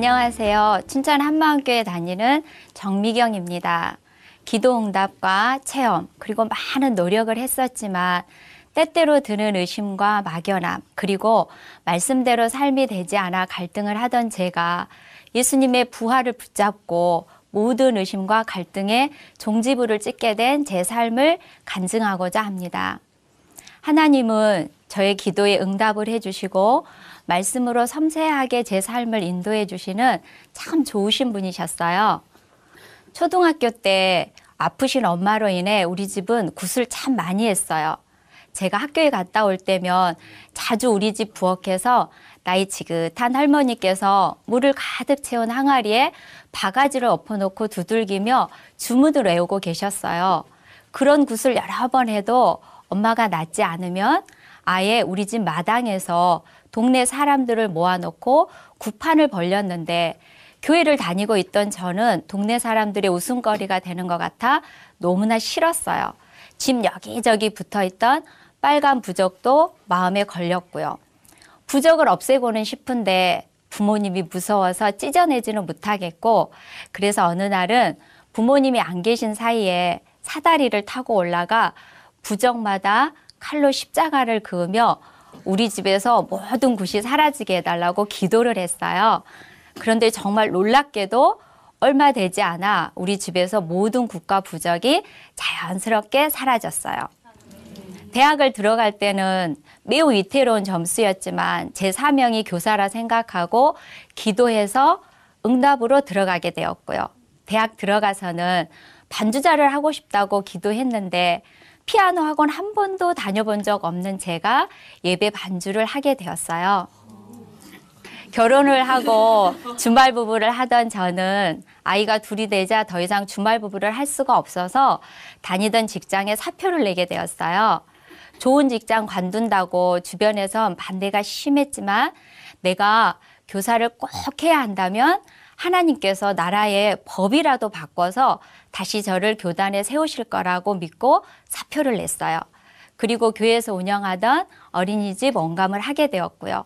안녕하세요. 춘천 한마음교회 다니는 정미경입니다. 기도응답과 체험 그리고 많은 노력을 했었지만 때때로 드는 의심과 막연함 그리고 말씀대로 삶이 되지 않아 갈등을 하던 제가 예수님의 부활을 붙잡고 모든 의심과 갈등에 종지부를 찍게 된 제 삶을 간증하고자 합니다. 하나님은 저의 기도에 응답을 해주시고 말씀으로 섬세하게 제 삶을 인도해 주시는 참 좋으신 분이셨어요. 초등학교 때 아프신 엄마로 인해 우리 집은 굿을 참 많이 했어요. 제가 학교에 갔다 올 때면 자주 우리 집 부엌에서 나이 지긋한 할머니께서 물을 가득 채운 항아리에 바가지를 엎어놓고 두들기며 주문을 외우고 계셨어요. 그런 굿을 여러 번 해도 엄마가 낫지 않으면 아예 우리 집 마당에서 동네 사람들을 모아놓고 굿판을 벌렸는데 교회를 다니고 있던 저는 동네 사람들의 웃음거리가 되는 것 같아 너무나 싫었어요. 집 여기저기 붙어있던 빨간 부적도 마음에 걸렸고요. 부적을 없애고는 싶은데 부모님이 무서워서 찢어내지는 못하겠고 그래서 어느 날은 부모님이 안 계신 사이에 사다리를 타고 올라가 부적마다 칼로 십자가를 그으며 우리 집에서 모든 굿이 사라지게 해달라고 기도를 했어요. 그런데 정말 놀랍게도 얼마 되지 않아 우리 집에서 모든 굿과 부적이 자연스럽게 사라졌어요. 대학을 들어갈 때는 매우 위태로운 점수였지만 제 사명이 교사라 생각하고 기도해서 응답으로 들어가게 되었고요. 대학 들어가서는 반주자를 하고 싶다고 기도했는데 피아노 학원 한 번도 다녀본 적 없는 제가 예배 반주를 하게 되었어요. 결혼을 하고 주말 부부를 하던 저는 아이가 둘이 되자 더 이상 주말 부부를 할 수가 없어서 다니던 직장에 사표를 내게 되었어요. 좋은 직장 관둔다고 주변에선 반대가 심했지만 내가 교사를 꼭 해야 한다면 하나님께서 나라의 법이라도 바꿔서 다시 저를 교단에 세우실 거라고 믿고 사표를 냈어요. 그리고 교회에서 운영하던 어린이집 원감을 하게 되었고요.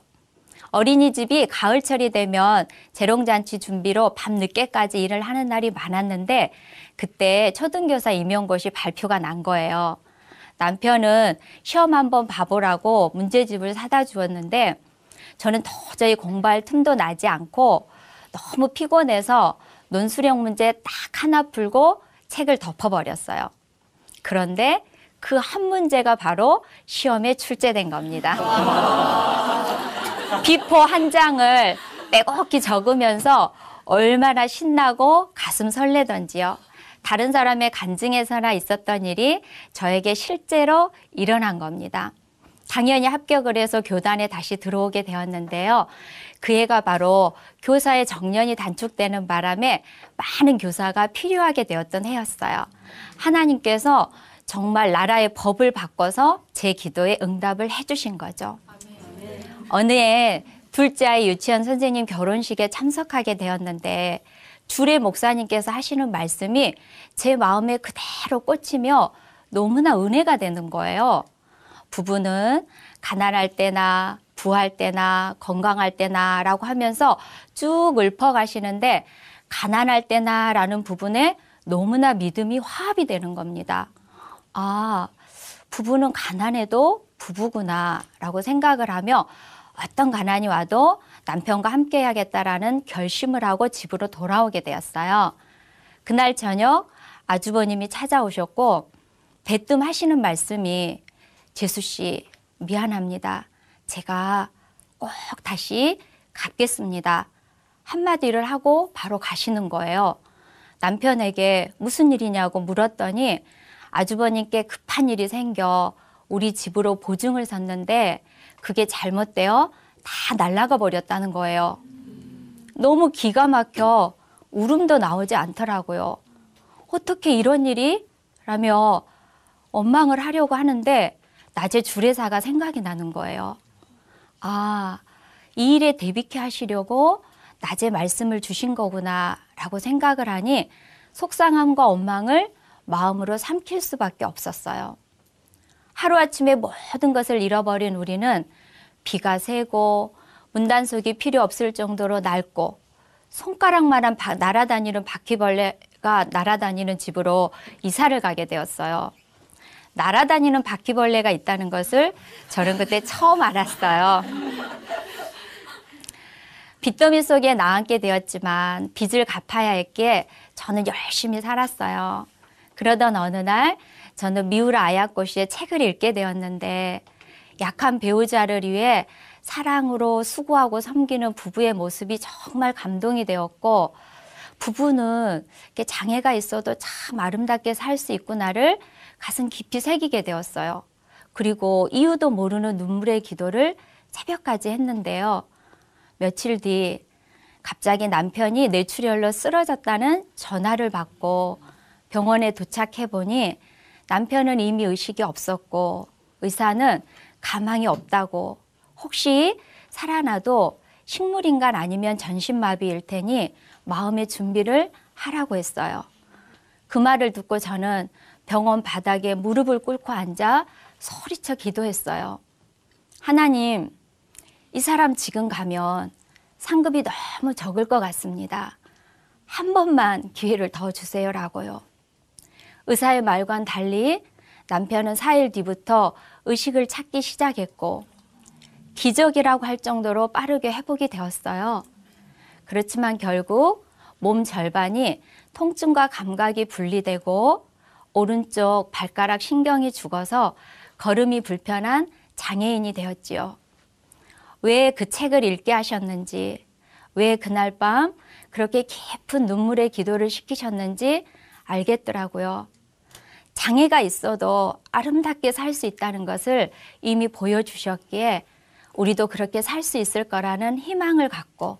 어린이집이 가을철이 되면 재롱잔치 준비로 밤늦게까지 일을 하는 날이 많았는데 그때 초등교사 임용고시 발표가 난 거예요. 남편은 시험 한번 봐보라고 문제집을 사다 주었는데 저는 도저히 공부할 틈도 나지 않고 너무 피곤해서 논술형 문제 딱 하나 풀고 책을 덮어버렸어요. 그런데 그 한 문제가 바로 시험에 출제된 겁니다. 비포 한 장을 빼곡히 적으면서 얼마나 신나고 가슴 설레던지요. 다른 사람의 간증에서나 있었던 일이 저에게 실제로 일어난 겁니다. 당연히 합격을 해서 교단에 다시 들어오게 되었는데요. 그 해가 바로 교사의 정년이 단축되는 바람에 많은 교사가 필요하게 되었던 해였어요. 하나님께서 정말 나라의 법을 바꿔서 제 기도에 응답을 해주신 거죠. 어느 해 둘째 아이 유치원 선생님 결혼식에 참석하게 되었는데 주례 목사님께서 하시는 말씀이 제 마음에 그대로 꽂히며 너무나 은혜가 되는 거예요. 부부는 가난할 때나 부할 때나 건강할 때나 라고 하면서 쭉 읊어가시는데 가난할 때나 라는 부분에 너무나 믿음이 화합이 되는 겁니다. 아, 부부는 가난해도 부부구나 라고 생각을 하며 어떤 가난이 와도 남편과 함께 해야겠다라는 결심을 하고 집으로 돌아오게 되었어요. 그날 저녁 아주버님이 찾아오셨고 대뜸 하시는 말씀이 재수 씨 미안합니다. 제가 꼭 다시 갚겠습니다. 한마디를 하고 바로 가시는 거예요. 남편에게 무슨 일이냐고 물었더니 아주버님께 급한 일이 생겨 우리 집으로 보증을 섰는데 그게 잘못되어 다 날아가 버렸다는 거예요. 너무 기가 막혀 울음도 나오지 않더라고요. 어떻게 이런 일이? 라며 원망을 하려고 하는데 낮에 주례사가 생각이 나는 거예요. 아, 이 일에 대비케 하시려고 낮에 말씀을 주신 거구나 라고 생각을 하니 속상함과 원망을 마음으로 삼킬 수밖에 없었어요. 하루아침에 모든 것을 잃어버린 우리는 비가 새고 문단속이 필요 없을 정도로 낡고 손가락만한 날아다니는 바퀴벌레가 날아다니는 집으로 이사를 가게 되었어요. 날아다니는 바퀴벌레가 있다는 것을 저는 그때 처음 알았어요. 빚더미 속에 나앉게 되었지만 빚을 갚아야 했기에 저는 열심히 살았어요. 그러던 어느 날 저는 미우라 아야코시의 책을 읽게 되었는데 약한 배우자를 위해 사랑으로 수고하고 섬기는 부부의 모습이 정말 감동이 되었고, 부부는 장애가 있어도 참 아름답게 살 수 있구나를 가슴 깊이 새기게 되었어요. 그리고 이유도 모르는 눈물의 기도를 새벽까지 했는데요. 며칠 뒤 갑자기 남편이 뇌출혈로 쓰러졌다는 전화를 받고 병원에 도착해 보니 남편은 이미 의식이 없었고 의사는 가망이 없다고, 혹시 살아나도 식물인간 아니면 전신마비일 테니 마음의 준비를 하라고 했어요. 그 말을 듣고 저는 병원 바닥에 무릎을 꿇고 앉아 소리쳐 기도했어요. 하나님, 이 사람 지금 가면 상급이 너무 적을 것 같습니다. 한 번만 기회를 더 주세요라고요. 의사의 말과는 달리 남편은 4일 뒤부터 의식을 찾기 시작했고 기적이라고 할 정도로 빠르게 회복이 되었어요. 그렇지만 결국 몸 절반이 통증과 감각이 분리되고 오른쪽 발가락 신경이 죽어서 걸음이 불편한 장애인이 되었지요. 왜 그 책을 읽게 하셨는지, 왜 그날 밤 그렇게 깊은 눈물의 기도를 시키셨는지 알겠더라고요. 장애가 있어도 아름답게 살 수 있다는 것을 이미 보여주셨기에 우리도 그렇게 살 수 있을 거라는 희망을 갖고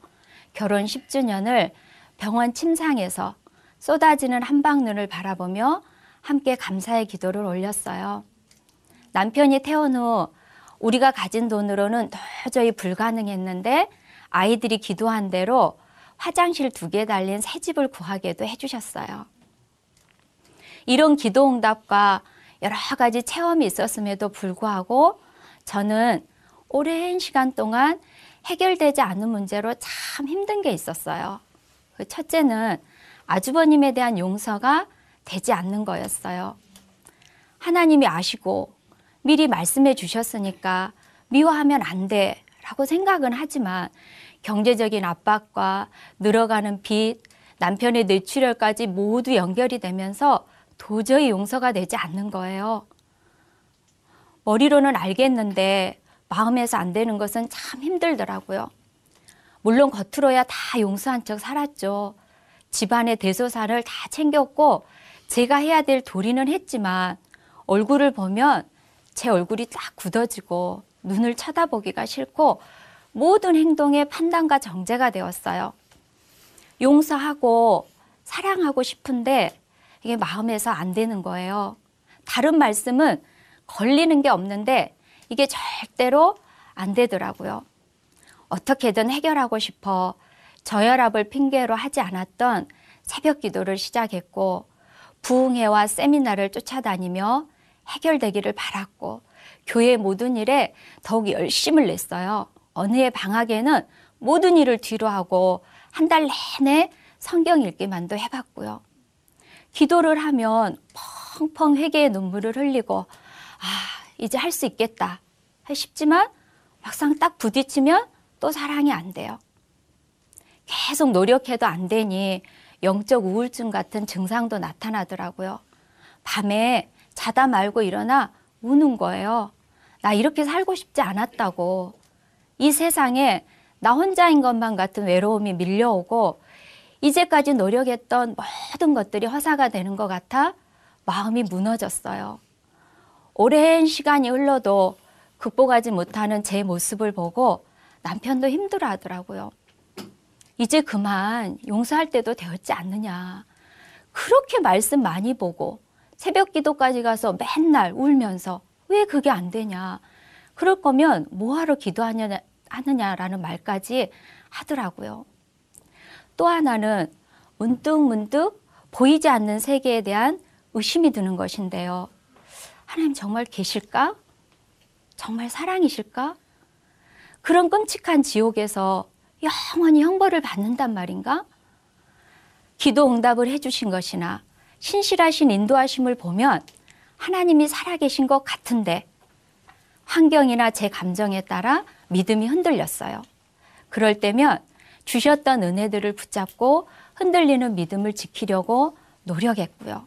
결혼 10주년을 병원 침상에서 쏟아지는 한방눈을 바라보며 함께 감사의 기도를 올렸어요. 남편이 퇴원 후 우리가 가진 돈으로는 도저히 불가능했는데 아이들이 기도한 대로 화장실 2개 달린 새 집을 구하게도 해주셨어요. 이런 기도 응답과 여러 가지 체험이 있었음에도 불구하고 저는 오랜 시간 동안 해결되지 않은 문제로 참 힘든 게 있었어요. 그 첫째는 아주버님에 대한 용서가 되지 않는 거였어요. 하나님이 아시고 미리 말씀해 주셨으니까 미워하면 안 돼 라고 생각은 하지만 경제적인 압박과 늘어가는 빚, 남편의 뇌출혈까지 모두 연결이 되면서 도저히 용서가 되지 않는 거예요. 머리로는 알겠는데 마음에서 안 되는 것은 참 힘들더라고요. 물론 겉으로야 다 용서한 척 살았죠. 집안의 대소사를 다 챙겼고 제가 해야 될 도리는 했지만 얼굴을 보면 제 얼굴이 딱 굳어지고 눈을 쳐다보기가 싫고 모든 행동에 판단과 정죄가 되었어요. 용서하고 사랑하고 싶은데 이게 마음에서 안 되는 거예요. 다른 말씀은 걸리는 게 없는데 이게 절대로 안 되더라고요. 어떻게든 해결하고 싶어 저혈압을 핑계로 하지 않았던 새벽 기도를 시작했고 부흥회와 세미나를 쫓아다니며 해결되기를 바랐고 교회 모든 일에 더욱 열심을 냈어요. 어느 해 방학에는 모든 일을 뒤로 하고 한 달 내내 성경 읽기만도 해봤고요. 기도를 하면 펑펑 회개의 눈물을 흘리고 이제 할 수 있겠다 싶지만 막상 딱 부딪히면 또 사랑이 안 돼요. 계속 노력해도 안 되니 영적 우울증 같은 증상도 나타나더라고요. 밤에 자다 말고 일어나 우는 거예요. 나 이렇게 살고 싶지 않았다고. 이 세상에 나 혼자인 것만 같은 외로움이 밀려오고 이제까지 노력했던 모든 것들이 허사가 되는 것 같아 마음이 무너졌어요. 오랜 시간이 흘러도 극복하지 못하는 제 모습을 보고 남편도 힘들어 하더라고요. 이제 그만 용서할 때도 되었지 않느냐. 그렇게 말씀 많이 보고 새벽 기도까지 가서 맨날 울면서 왜 그게 안 되냐. 그럴 거면 뭐하러 기도하느냐라는 말까지 하더라고요. 또 하나는 문득문득 보이지 않는 세계에 대한 의심이 드는 것인데요. 하나님 정말 계실까? 정말 사랑이실까? 그런 끔찍한 지옥에서 영원히 형벌을 받는단 말인가? 기도 응답을 해주신 것이나 신실하신 인도하심을 보면 하나님이 살아계신 것 같은데 환경이나 제 감정에 따라 믿음이 흔들렸어요. 그럴 때면 주셨던 은혜들을 붙잡고 흔들리는 믿음을 지키려고 노력했고요.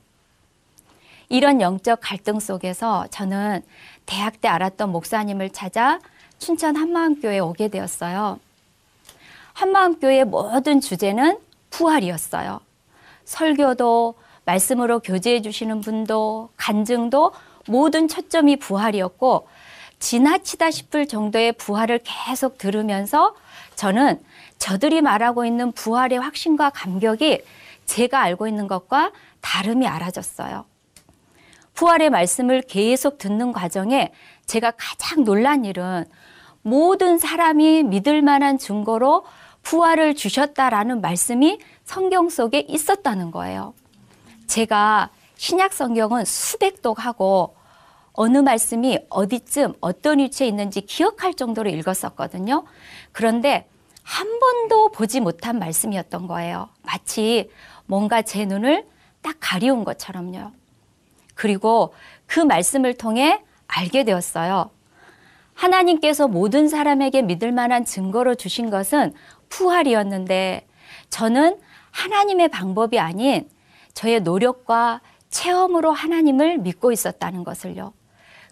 이런 영적 갈등 속에서 저는 대학 때 알았던 목사님을 찾아 춘천 한마음교회에 오게 되었어요. 한마음교회의 모든 주제는 부활이었어요. 설교도, 말씀으로 교제해 주시는 분도, 간증도 모든 초점이 부활이었고 지나치다 싶을 정도의 부활을 계속 들으면서 저는 저들이 말하고 있는 부활의 확신과 감격이 제가 알고 있는 것과 다름이 알아졌어요. 부활의 말씀을 계속 듣는 과정에 제가 가장 놀란 일은 모든 사람이 믿을 만한 증거로 부활을 주셨다라는 말씀이 성경 속에 있었다는 거예요. 제가 신약 성경은 수백 독하고 어느 말씀이 어디쯤 어떤 위치에 있는지 기억할 정도로 읽었었거든요. 그런데 한 번도 보지 못한 말씀이었던 거예요. 마치 뭔가 제 눈을 딱 가리운 것처럼요. 그리고 그 말씀을 통해 알게 되었어요. 하나님께서 모든 사람에게 믿을 만한 증거로 주신 것은 부활이었는데 저는 하나님의 방법이 아닌 저의 노력과 체험으로 하나님을 믿고 있었다는 것을요.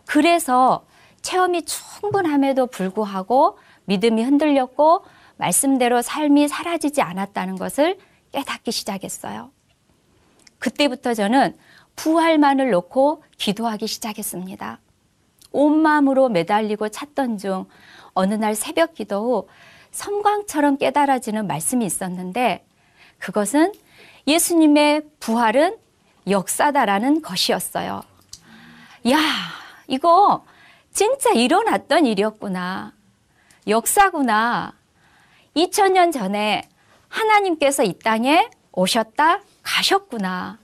그래서 체험이 충분함에도 불구하고 믿음이 흔들렸고 말씀대로 삶이 사라지지 않았다는 것을 깨닫기 시작했어요. 그때부터 저는 부활만을 놓고 기도하기 시작했습니다. 온 마음으로 매달리고 찾던 중 어느 날 새벽 기도 후 섬광처럼 깨달아지는 말씀이 있었는데 그것은 예수님의 부활은 역사다라는 것이었어요. 야, 이거 진짜 일어났던 일이었구나. 역사구나. 2000년 전에 하나님께서 이 땅에 오셨다 가셨구나.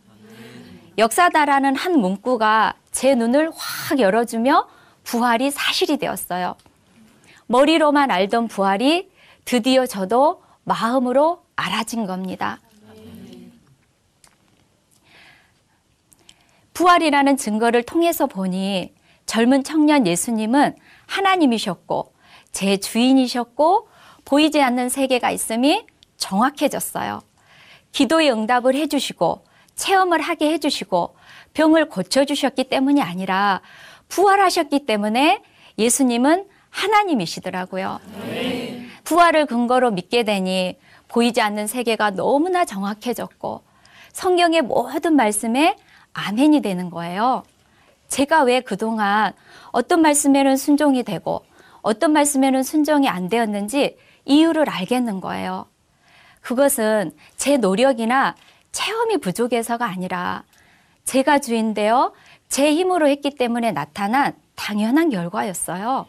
역사다라는 한 문구가 제 눈을 확 열어주며 부활이 사실이 되었어요. 머리로만 알던 부활이 드디어 저도 마음으로 알아진 겁니다. 부활이라는 증거를 통해서 보니 젊은 청년 예수님은 하나님이셨고 제 주인이셨고 보이지 않는 세계가 있음이 정확해졌어요. 기도에 응답을 해주시고 체험을 하게 해주시고 병을 고쳐주셨기 때문이 아니라 부활하셨기 때문에 예수님은 하나님이시더라고요. 부활을 근거로 믿게 되니 보이지 않는 세계가 너무나 정확해졌고 성경의 모든 말씀에 아멘이 되는 거예요. 제가 왜 그동안 어떤 말씀에는 순종이 되고 어떤 말씀에는 순종이 안 되었는지 이유를 알겠는 거예요. 그것은 제 노력이나 체험이 부족해서가 아니라 제가 주인되어 제 힘으로 했기 때문에 나타난 당연한 결과였어요.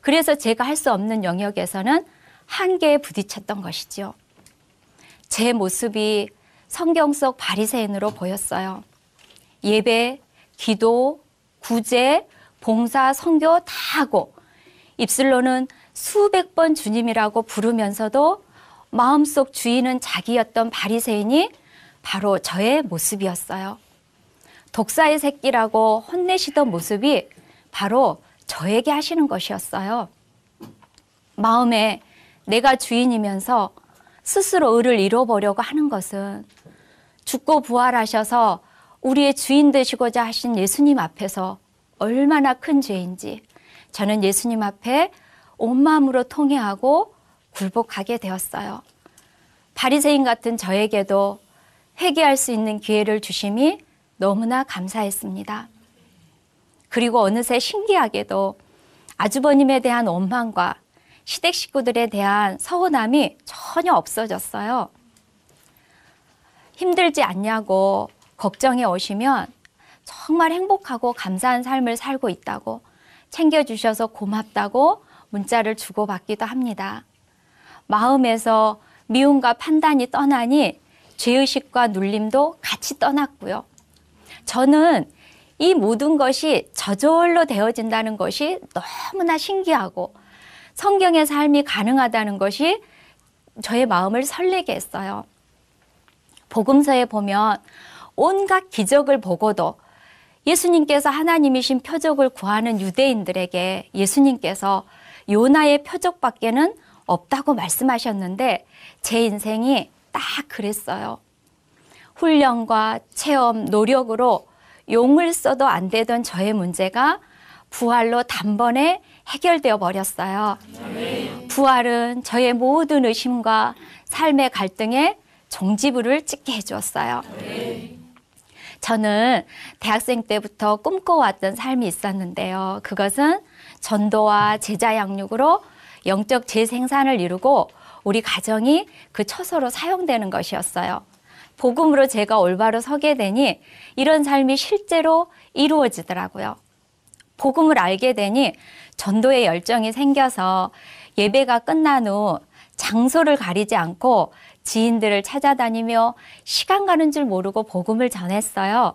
그래서 제가 할 수 없는 영역에서는 한계에 부딪혔던 것이죠. 제 모습이 성경 속 바리새인으로 보였어요. 예배, 기도, 구제, 봉사, 선교 다 하고 입술로는 수백 번 주님이라고 부르면서도 마음속 주인은 자기였던 바리새인이 바로 저의 모습이었어요. 독사의 새끼라고 혼내시던 모습이 바로 저에게 하시는 것이었어요. 마음에 내가 주인이면서 스스로 의를 잃어보려고 하는 것은 죽고 부활하셔서 우리의 주인 되시고자 하신 예수님 앞에서 얼마나 큰 죄인지 저는 예수님 앞에 온 마음으로 통회하고 굴복하게 되었어요. 바리새인 같은 저에게도 회개할 수 있는 기회를 주심이 너무나 감사했습니다. 그리고 어느새 신기하게도 아주버님에 대한 원망과 시댁 식구들에 대한 서운함이 전혀 없어졌어요. 힘들지 않냐고 걱정해 오시면 정말 행복하고 감사한 삶을 살고 있다고 챙겨주셔서 고맙다고 문자를 주고받기도 합니다. 마음에서 미움과 판단이 떠나니 죄의식과 눌림도 같이 떠났고요. 저는 이 모든 것이 저절로 되어진다는 것이 너무나 신기하고 성경의 삶이 가능하다는 것이 저의 마음을 설레게 했어요. 복음서에 보면 온갖 기적을 보고도 예수님께서 하나님이신 표적을 구하는 유대인들에게 예수님께서 요나의 표적밖에는 없다고 말씀하셨는데 제 인생이 딱 그랬어요. 훈련과 체험, 노력으로 용을 써도 안 되던 저의 문제가 부활로 단번에 해결되어 버렸어요. 부활은 저의 모든 의심과 삶의 갈등에 종지부를 찍게 해주었어요. 저는 대학생 때부터 꿈꿔왔던 삶이 있었는데요. 그것은 전도와 제자 양육으로 영적 재생산을 이루고 우리 가정이 그 처소로 사용되는 것이었어요. 복음으로 제가 올바로 서게 되니 이런 삶이 실제로 이루어지더라고요. 복음을 알게 되니 전도의 열정이 생겨서 예배가 끝난 후 장소를 가리지 않고 지인들을 찾아다니며 시간 가는 줄 모르고 복음을 전했어요.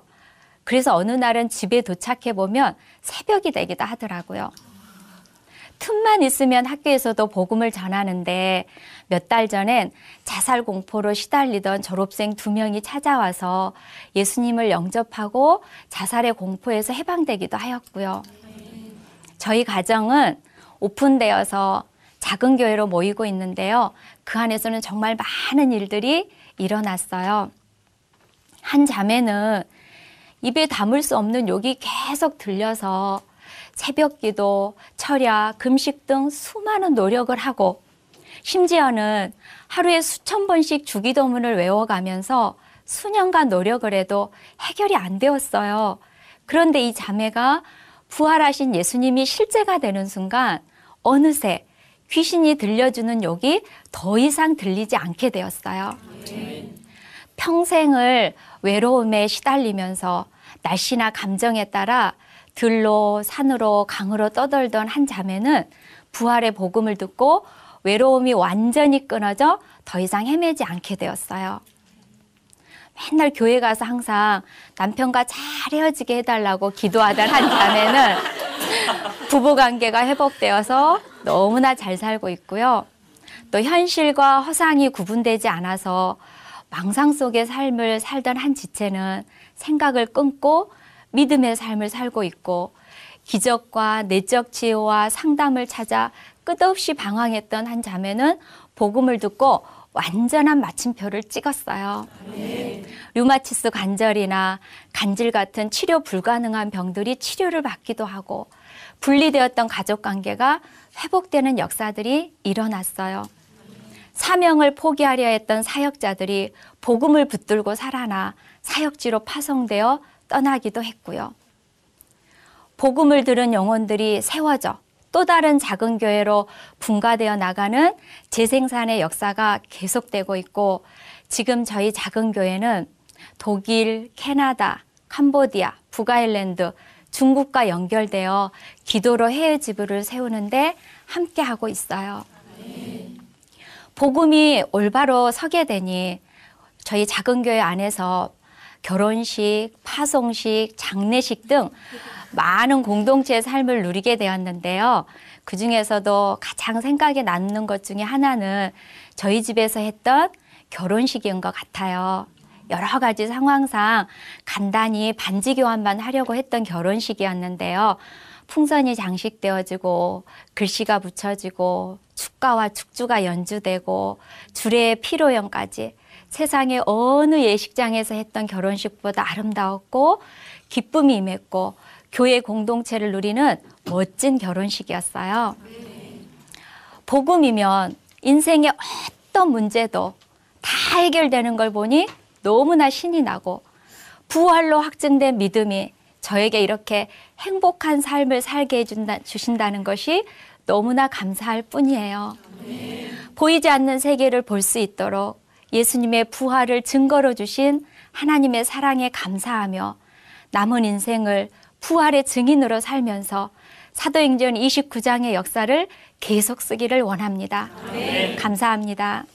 그래서 어느 날은 집에 도착해 보면 새벽이 되기도 하더라고요. 틈만 있으면 학교에서도 복음을 전하는데 몇 달 전엔 자살 공포로 시달리던 졸업생 2명이 찾아와서 예수님을 영접하고 자살의 공포에서 해방되기도 하였고요. 저희 가정은 오픈되어서 작은 교회로 모이고 있는데요. 그 안에서는 정말 많은 일들이 일어났어요. 한 자매는 입에 담을 수 없는 욕이 계속 들려서 새벽기도, 철야, 금식 등 수많은 노력을 하고 심지어는 하루에 수천 번씩 주기도문을 외워가면서 수년간 노력을 해도 해결이 안 되었어요. 그런데 이 자매가 부활하신 예수님이 실제가 되는 순간 어느새 귀신이 들려주는 욕이 더 이상 들리지 않게 되었어요. 평생을 외로움에 시달리면서 날씨나 감정에 따라 들로, 산으로, 강으로 떠돌던 한 자매는 부활의 복음을 듣고 외로움이 완전히 끊어져 더 이상 헤매지 않게 되었어요. 맨날 교회 가서 항상 남편과 잘 헤어지게 해달라고 기도하던 한 자매는 부부관계가 회복되어서 너무나 잘 살고 있고요. 또 현실과 허상이 구분되지 않아서 망상 속의 삶을 살던 한 지체는 생각을 끊고 믿음의 삶을 살고 있고 기적과 내적 치유와 상담을 찾아 끝없이 방황했던 한 자매는 복음을 듣고 완전한 마침표를 찍었어요. 류마티스 관절이나 간질 같은 치료 불가능한 병들이 치료를 받기도 하고 분리되었던 가족관계가 회복되는 역사들이 일어났어요. 사명을 포기하려 했던 사역자들이 복음을 붙들고 살아나 사역지로 파송되어 떠나기도 했고요. 복음을 들은 영혼들이 세워져 또 다른 작은 교회로 분가되어 나가는 재생산의 역사가 계속되고 있고 지금 저희 작은 교회는 독일, 캐나다, 캄보디아, 북아일랜드, 중국과 연결되어 기도로 해외 지부를 세우는데 함께하고 있어요. 복음이 올바로 서게 되니 저희 작은 교회 안에서 결혼식, 파송식, 장례식 등 많은 공동체의 삶을 누리게 되었는데요. 그중에서도 가장 생각에 남는 것 중에 하나는 저희 집에서 했던 결혼식인 것 같아요. 여러 가지 상황상 간단히 반지 교환만 하려고 했던 결혼식이었는데요. 풍선이 장식되어지고 글씨가 붙여지고 축가와 축주가 연주되고 주례의 피로연까지 세상의 어느 예식장에서 했던 결혼식보다 아름다웠고 기쁨이 임했고 교회 공동체를 누리는 멋진 결혼식이었어요. 복음이면 인생의 어떤 문제도 다 해결되는 걸 보니 너무나 신이 나고 부활로 확증된 믿음이 저에게 이렇게 행복한 삶을 살게 주신다는 것이 너무나 감사할 뿐이에요. 보이지 않는 세계를 볼 수 있도록 예수님의 부활을 증거로 주신 하나님의 사랑에 감사하며 남은 인생을 부활의 증인으로 살면서 사도행전 29장의 역사를 계속 쓰기를 원합니다. 감사합니다.